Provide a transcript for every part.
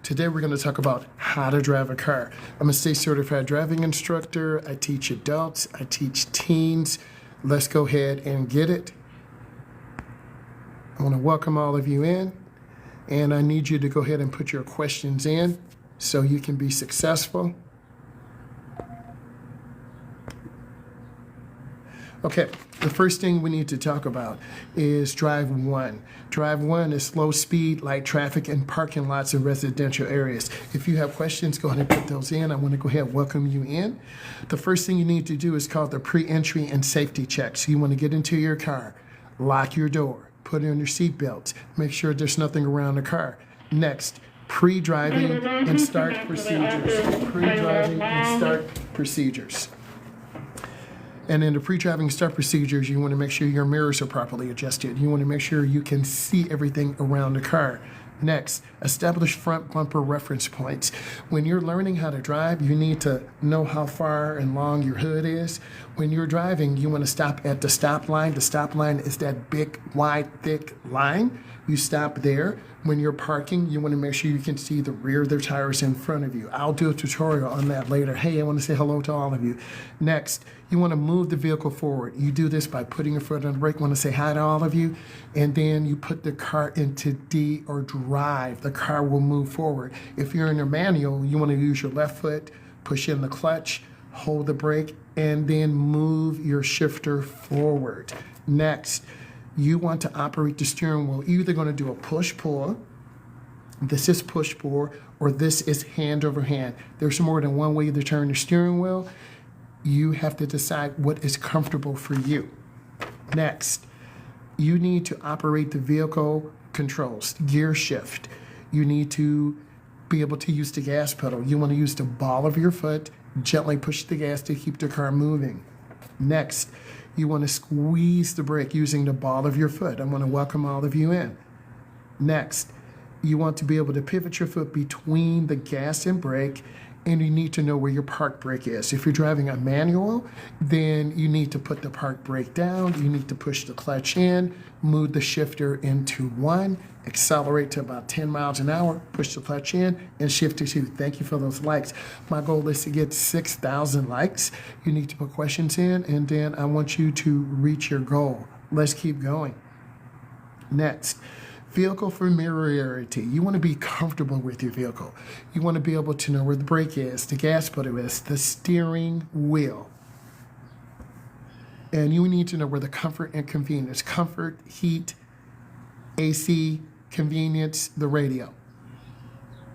Today we're going to talk about how to drive a car. I'm a state certified driving instructor. I teach adults, I teach teens. Let's go ahead and get it. I want to welcome all of you in, and I need you to go ahead and put your questions in so you can be successful. Okay, the first thing we need to talk about is drive one. Drive one is slow speed, light traffic, and parking lots in residential areas. If you have questions, go ahead and put those in. I want to go ahead and welcome you in. The first thing you need to do is called the pre-entry and safety check. So you want to get into your car, lock your door, put on your seat belts, make sure there's nothing around the car. Next, pre-driving and start procedures. Pre-driving and start procedures. And in the pre-driving start procedures, you want to make sure your mirrors are properly adjusted. You want to make sure you can see everything around the car. Next, establish front bumper reference points. When you're learning how to drive, you need to know how far and long your hood is. When you're driving, you want to stop at the stop line. The stop line is that big, wide, thick line. You stop there. When you're parking, you want to make sure you can see the rear of the tires in front of you. I'll do a tutorial on that later. Hey, I want to say hello to all of you. Next, you want to move the vehicle forward. You do this by putting your foot on the brake. I want to say hi to all of you. And then you put the car into D or drive. The car will move forward. If you're in a manual, you want to use your left foot, push in the clutch, hold the brake, and then move your shifter forward. Next, you want to operate the steering wheel. You're either going to do a push-pull, this is push-pull, or this is hand over hand. There's more than one way to turn the steering wheel. You have to decide what is comfortable for you. Next, you need to operate the vehicle controls, gear shift. You need to be able to use the gas pedal. You want to use the ball of your foot, gently push the gas to keep the car moving. Next, you want to squeeze the brake using the ball of your foot. I want to welcome all of you in. Next, you want to be able to pivot your foot between the gas and brake, and you need to know where your park brake is. If you're driving a manual, then you need to put the park brake down. You need to push the clutch in, move the shifter into one, accelerate to about 10 miles an hour, push the clutch in, and shift to two. Thank you for those likes. My goal is to get 6,000 likes. You need to put questions in, and then I want you to reach your goal. Let's keep going. Next, vehicle familiarity. You want to be comfortable with your vehicle. You want to be able to know where the brake is, the gas pedal is, the steering wheel. And you need to know where the comfort and convenience, comfort, heat, AC, convenience, the radio.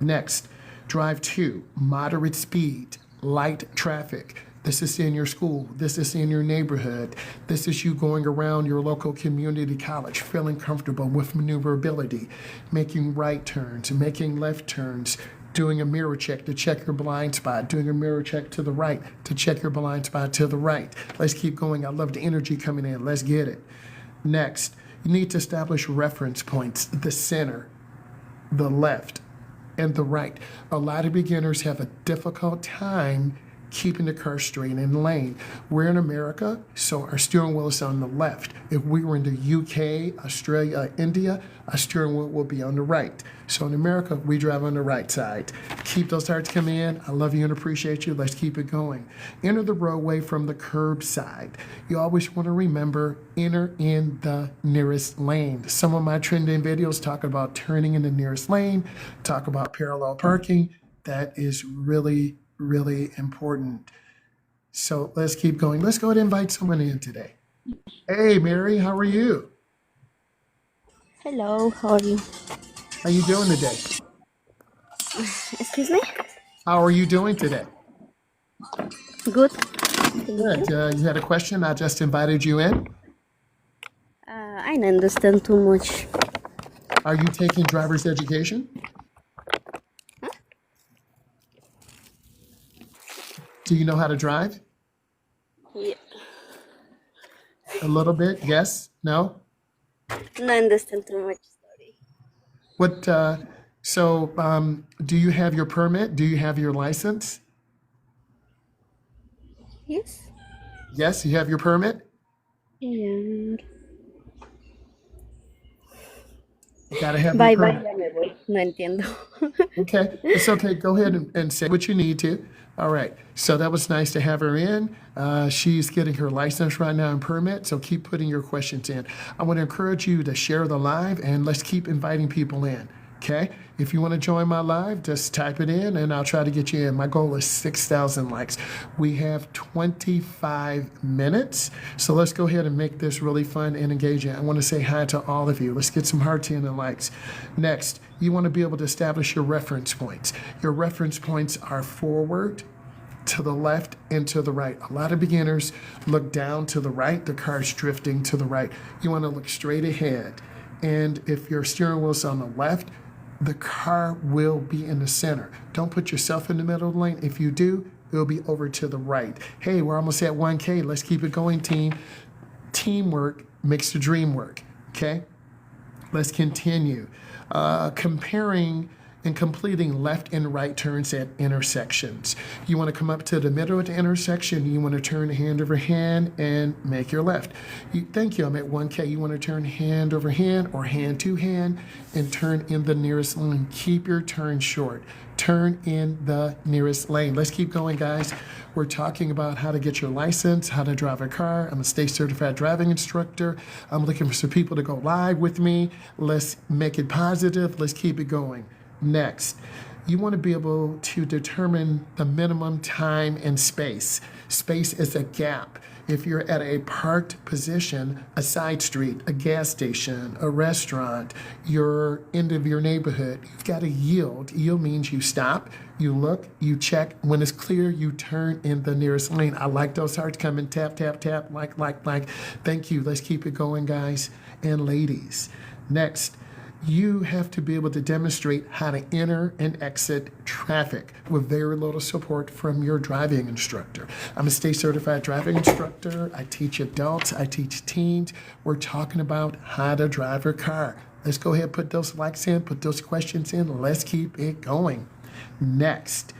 Next, drive two, moderate speed, light traffic. This is in your school. This is in your neighborhood. This is you going around your local community college, feeling comfortable with maneuverability, making right turns, making left turns, doing a mirror check to check your blind spot, doing a mirror check to the right to check your blind spot to the right. Let's keep going. I love the energy coming in. Let's get it. Next, you need to establish reference points, the center, the left, and the right. A lot of beginners have a difficult time keeping the car straight in the lane. We're in America, so our steering wheel is on the left. If we were in the UK, Australia, India, our steering wheel will be on the right. So in America, we drive on the right side. Keep those hearts coming in. I love you and appreciate you. Let's keep it going. Enter the roadway from the curb side. You always want to remember, enter in the nearest lane. Some of my trending videos talk about turning in the nearest lane, talk about parallel parking. That is really important. So let's keep going. Let's go ahead and invite someone in today. Hey, Mary, how are you? Hello, how are you? How you doing today? Excuse me? How are you doing today? Good. Thank you. Good. You had a question? I just invited you in. I don't understand too much. Are you taking driver's education? Do you know how to drive? Yeah. A little bit? Yes? No? No understand too much. Sorry. What? Do you have your permit? Do you have your license? Yes? Yes, you have your permit? Yeah. You gotta have your Bye, bye, permit. ya me voy. No entiendo. Okay, it's okay. Go ahead and say what you need to. All right, so that was nice to have her in. She's getting her license right now and permit, so keep putting your questions in. I want to encourage you to share the live and let's keep inviting people in. Okay, if you want to join my live, just type it in and I'll try to get you in. My goal is 6,000 likes. We have 25 minutes, so let's go ahead and make this really fun and engaging. I want to say hi to all of you. Let's get some hearts in and likes. Next, you want to be able to establish your reference points. Your reference points are forward, to the left, and to the right. A lot of beginners look down to the right, the car's drifting to the right. You want to look straight ahead. And if your steering wheel's on the left, the car will be in the center. Don't put yourself in the middle of the lane. If you do, it'll be over to the right. Hey, we're almost at 1K. Let's keep it going, team. Teamwork makes the dream work, okay? Let's continue. Comparing and completing left and right turns at intersections. You want to come up to the middle of the intersection. You want to turn hand over hand and make your left. Thank you, I'm at 1K. You want to turn hand over hand or hand to hand and turn in the nearest lane. Keep your turn short. Turn in the nearest lane. Let's keep going, guys. We're talking about how to get your license, how to drive a car. I'm a state certified driving instructor. I'm looking for some people to go live with me. Let's make it positive. Let's keep it going. Next, you want to be able to determine the minimum time and space. Space is a gap. If you're at a parked position, a side street, a gas station, a restaurant, your end of your neighborhood, you've got to yield. Yield means you stop, you look, you check. When it's clear, you turn in the nearest lane. I like those hearts coming, tap, tap, tap, like. Thank you. Let's keep it going, guys and ladies. Next, you have to be able to demonstrate how to enter and exit traffic with very little support from your driving instructor. I'm a state certified driving instructor. I teach adults, I teach teens. We're talking about how to drive a car. Let's go ahead and put those likes in, put those questions in. Let's keep it going. Next,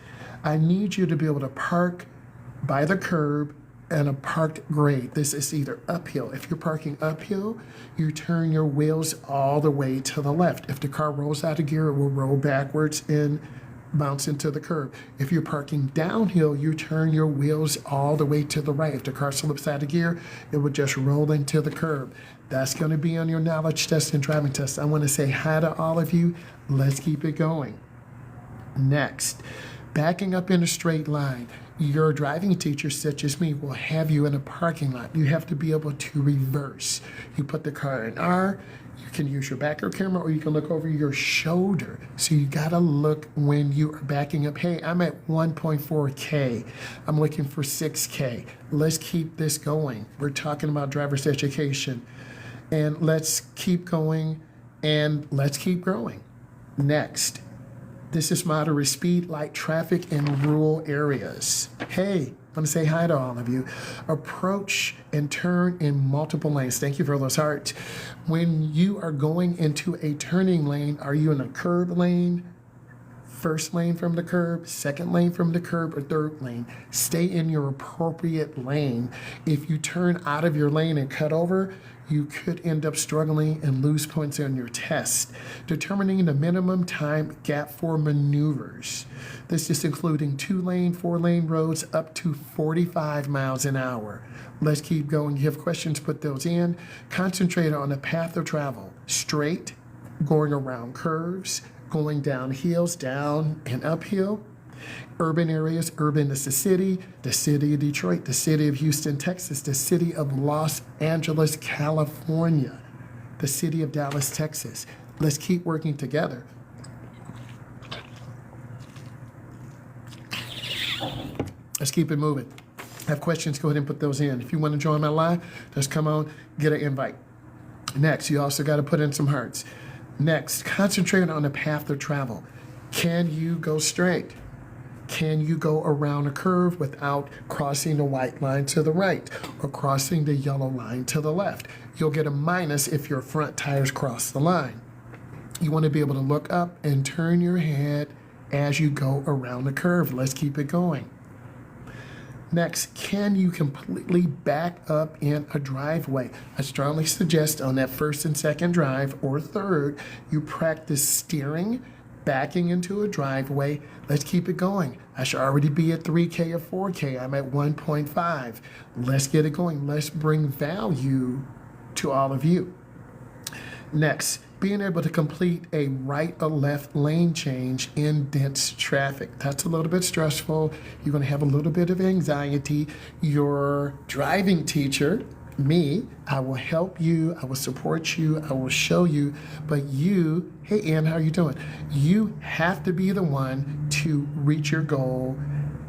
I need you to be able to park by the curb and a parked grade. This is either uphill. If you're parking uphill, you turn your wheels all the way to the left. If the car rolls out of gear, it will roll backwards and bounce into the curb. If you're parking downhill, you turn your wheels all the way to the right. If the car slips out of gear, it would just roll into the curb. That's going to be on your knowledge test and driving test. I want to say hi to all of you. Let's keep it going. Next, backing up in a straight line. Your driving teacher, such as me, will have you in a parking lot. You have to be able to reverse. You put the car in R, you can use your backer camera or you can look over your shoulder. So you gotta look when you are backing up. Hey, I'm at 1.4K. I'm looking for 6K. Let's keep this going. We're talking about driver's education. And let's keep going and let's keep growing. Next. This is moderate speed, light traffic in rural areas. Hey, I want to say hi to all of you. Approach and turn in multiple lanes. Thank you for those hearts. When you are going into a turning lane, are you in a curb lane, first lane from the curb, second lane from the curb, or third lane? Stay in your appropriate lane. If you turn out of your lane and cut over, you could end up struggling and lose points on your test. Determining the minimum time gap for maneuvers. This is including 2-lane, 4-lane roads up to 45 miles an hour. Let's keep going. You have questions, put those in. Concentrate on the path of travel. Straight, going around curves, going down hills, down and uphill. Urban areas, urban is the city of Detroit, the city of Houston, Texas, the city of Los Angeles, California, the city of Dallas, Texas. Let's keep working together. Let's keep it moving. Have questions, go ahead and put those in. If you want to join my live, just come on, get an invite. Next, you also got to put in some hearts. Next, concentrate on the path of travel. Can you go straight? Can you go around a curve without crossing the white line to the right or crossing the yellow line to the left? You'll get a minus if your front tires cross the line. You want to be able to look up and turn your head as you go around the curve. Let's keep it going. Next, can you completely back up in a driveway? I strongly suggest on that first and second drive or third, you practice steering, backing into a driveway. Let's keep it going. I should already be at 3K or 4K. I'm at 1.5. Let's get it going. Let's bring value to all of you. Next, being able to complete a right or left lane change in dense traffic. That's a little bit stressful. You're going to have a little bit of anxiety. Your driving teacher, me, I will help you, I will support you, I will show you, but you, hey Ann, how are you doing? You have to be the one to reach your goal,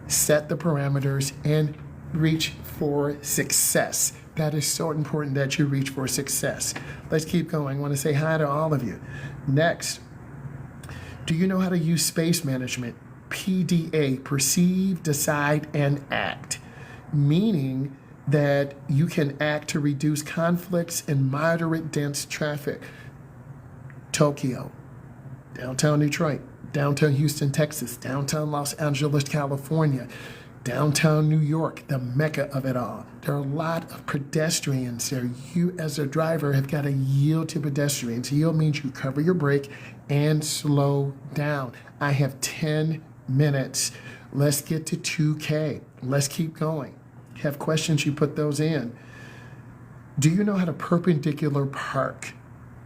set the parameters, and reach for success. That is so important that you reach for success. Let's keep going. I want to say hi to all of you. Next, do you know how to use space management? PDA, perceive, decide, and act. Meaning that you can act to reduce conflicts in moderate dense traffic. Tokyo, downtown Detroit, downtown Houston, Texas, downtown Los Angeles, California, downtown New York, the mecca of it all. There are a lot of pedestrians there. You as a driver have got to yield to pedestrians. Yield means you cover your brake and slow down. I have 10 minutes. Let's get to 2K. Let's keep going. Have questions, you put those in. Do you know how to perpendicular park,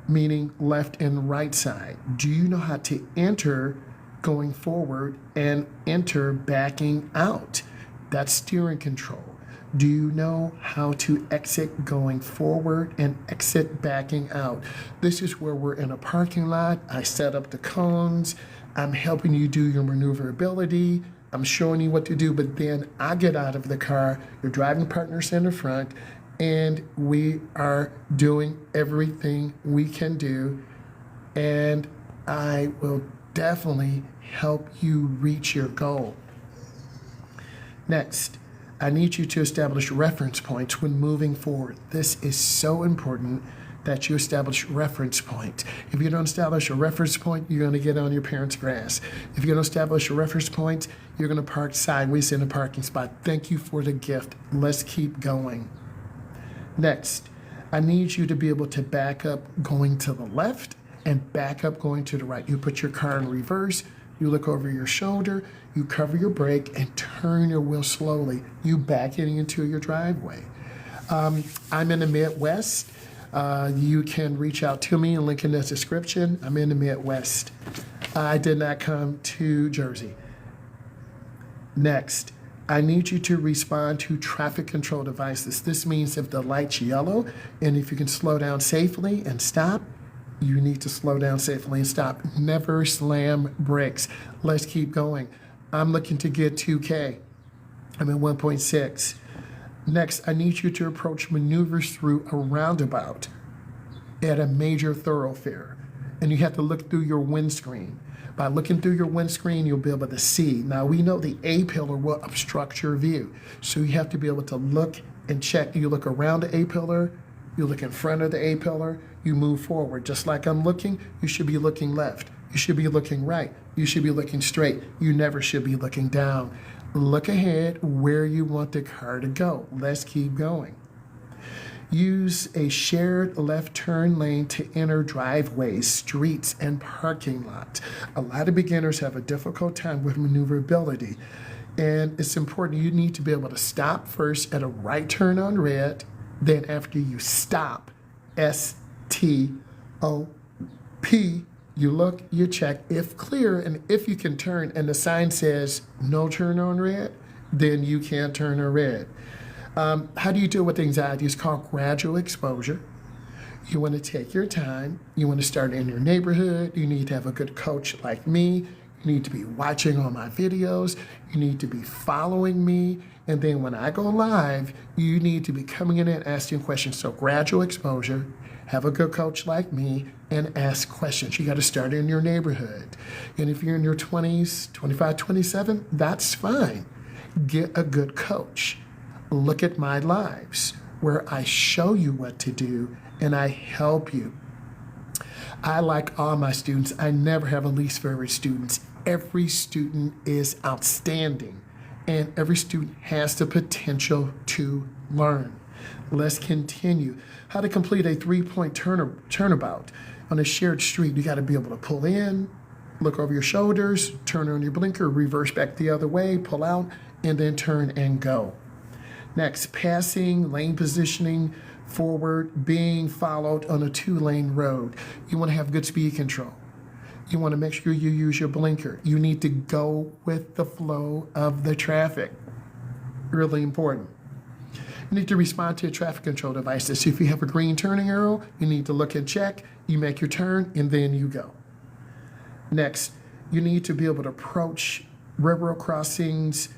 meaning left and right side? Do you know how to enter going forward and enter backing out? That's steering control. Do you know how to exit going forward and exit backing out? This is where we're in a parking lot. I set up the cones. I'm helping you do your maneuverability. I'm showing you what to do, but then I get out of the car, your driving partner's in the front, and we are doing everything we can do, and I will definitely help you reach your goal. Next, I need you to establish reference points when moving forward. This is so important that you establish reference points. If you don't establish a reference point, you're going to get on your parents' grass. If you don't establish a reference point, you're going to park sideways in a parking spot. Thank you for the gift. Let's keep going. Next, I need you to be able to back up going to the left and back up going to the right. You put your car in reverse, you look over your shoulder, you cover your brake and turn your wheel slowly. You back it into your driveway. I'm in the Midwest. You can reach out to me and link in the description. I'm in the Midwest. I did not come to Jersey. Next, I need you to respond to traffic control devices. This means if the light's yellow and if you can slow down safely and stop, you need to slow down safely and stop. Never slam brakes. Let's keep going. I'm looking to get 2K. I'm at 1.6. Next, I need you to approach maneuvers through a roundabout at a major thoroughfare. And you have to look through your windscreen. By looking through your windscreen, you'll be able to see. Now, we know the A pillar will obstruct your view. So you have to be able to look and check. You look around the A pillar, you look in front of the A pillar, you move forward. Just like I'm looking, you should be looking left. You should be looking right. You should be looking straight. You never should be looking down. Look ahead where you want the car to go. Let's keep going. Use a shared left turn lane to enter driveways, streets, and parking lots. A lot of beginners have a difficult time with maneuverability, and it's important. You need to be able to stop first at a right turn on red, then after you stop, STOP, you look, you check, if clear, and if you can turn, and the sign says no turn on red, then you can't turn on red. How do you deal with anxiety? It's called gradual exposure. You want to take your time. You want to start in your neighborhood. You need to have a good coach like me. You need to be watching all my videos. You need to be following me. And then when I go live, you need to be coming in and asking questions. So gradual exposure, have a good coach like me, and ask questions. You got to start in your neighborhood. And if you're in your 20s, 25, 27, that's fine. Get a good coach. Look at my lives where I show you what to do and I help you. I like all my students. I never have a least favorite students. Every student is outstanding. and every student has the potential to learn. Let's continue. How to complete a three-point turnabout on a shared street. You got to be able to pull in, look over your shoulders, turn on your blinker, reverse back the other way, pull out, and then turn and go. Next, passing, lane positioning, forward, being followed on a two-lane road. You want to have good speed control. You want to make sure you use your blinker. You need to go with the flow of the traffic. Really important. You need to respond to your traffic control devices. So if you have a green turning arrow, you need to look and check. You make your turn, and then you go. Next, you need to be able to approach railroad crossings,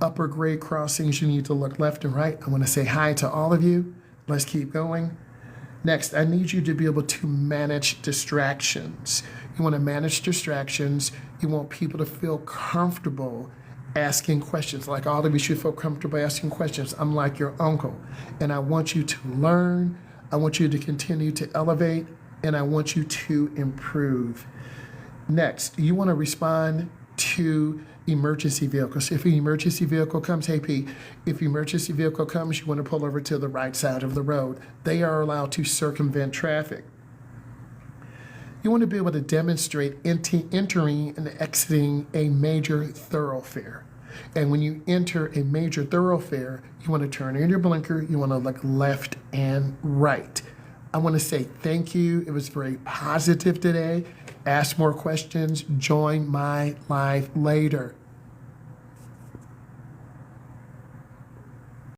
upper grade crossings. You need to look left and right. I want to say hi to all of you. Let's keep going. Next, I need you to be able to manage distractions. You want to manage distractions. You want people to feel comfortable asking questions. Like all of you should feel comfortable asking questions. I'm like your uncle, and I want you to learn. I want you to continue to elevate, and I want you to improve. Next, you want to respond to emergency vehicles. If an emergency vehicle comes, hey Pete, if an emergency vehicle comes, you want to pull over to the right side of the road. They are allowed to circumvent traffic. You want to be able to demonstrate entering and exiting a major thoroughfare. And when you enter a major thoroughfare, you want to turn in your blinker, you want to look left and right. I want to say thank you. It was very positive today. Ask more questions. Join my live later.